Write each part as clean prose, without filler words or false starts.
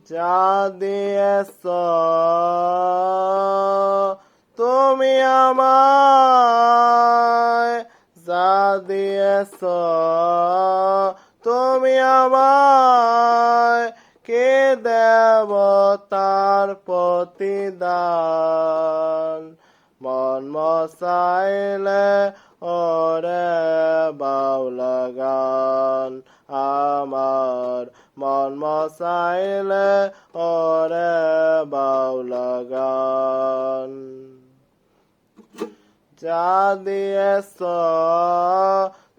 যা দিয়েছ তুমি আমায়, যা দিয়েছ তুমি আমায়, কে দেব তার প্রতিদান। মন মসাইলে ওরে বাউলা গান আমার, মন মসাইলে ওরে বাউলা গান। যা দিয়েছ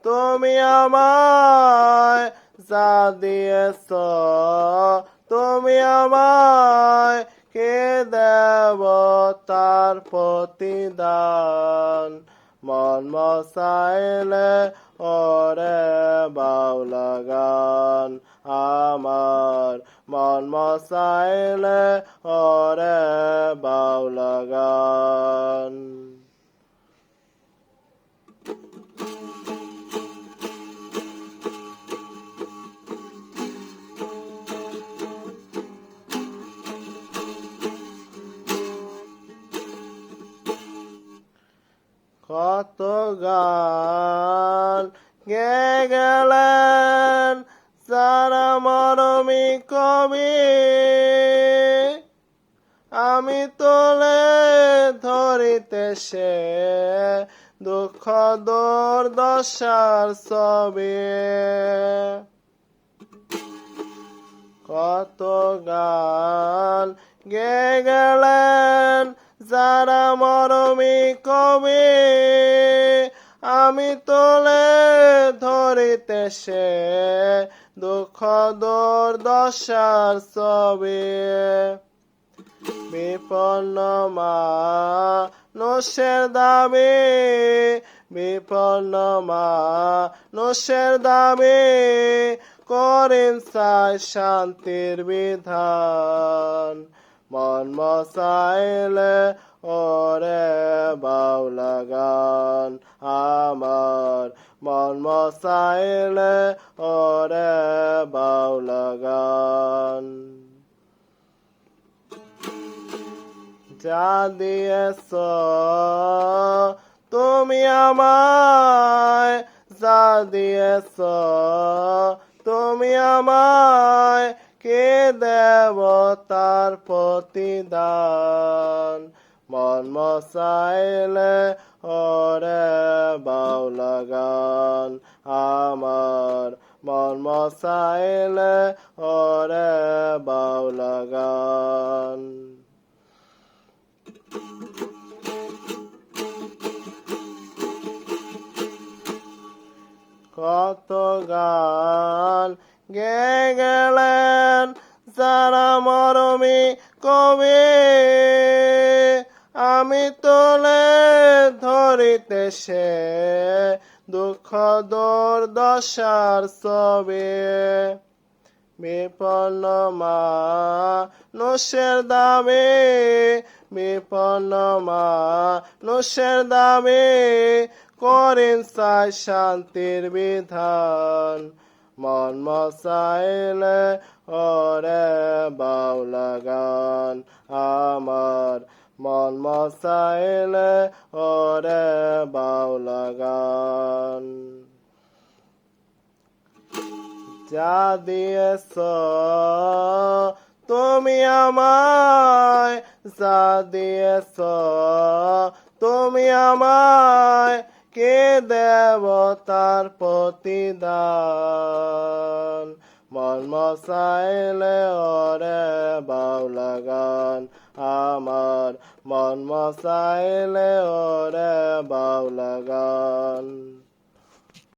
তুমি আমায়, যা দিয়েছ তুমি আমায়, কে দেব তার প্রতিদান। মন মসাইলে ওরে বাউলা গান আমার, মন মসাইলে ওরে বাউলা গান। কত গান গেয়ে গেলেন যারা মরমী কবি, আমি তোলে ধরিতে সে দুঃখ দুর্দশার ছবি। কত গান গেয়ে গেলেন যারা মরমী কবি, আমি তোলে ধরিতে সে দুঃখ দুর্দশার ছবি। বিপন্ন মানুষের দাবি, বিপন্ন মানুষের দাবি, করেন চাই শান্তির বিধান। মন মসাইলে ওরে বাউলা গান আমার, মন মসাইলে ওরে বাউলা গান। যা দিয়েছ তুমি আমায়, যা দিয়েছ তুমি আমায়, কে দেব তার প্রতিদান। মন মসাইলে ওরে বাউলা গান আমার, মন মসাইলে ওরে বাউলা গান। কত গান গেয়ে গেলেন যারা মরমী কবি, আমি তোলে ধরিতে সে দুঃখ দুর্দশার ছবি। বিপন্ন মানুষের দাবি, বিপন্ন মানুষের দাবি, করেন চাই শান্তির বিধান। মন মসাইলে ওরে বাউলা গান আমার, মন মসাইলে ওরে বাউলা গান। যা দিয়েছ তুমি আমায়, যা দিয়েছ তুমি আমায়, কে দেব তার প্রতিদান। মন মসাইলে ওরে বাউলা গান আমার, মন মসাইলে ওরে বাউলা গান।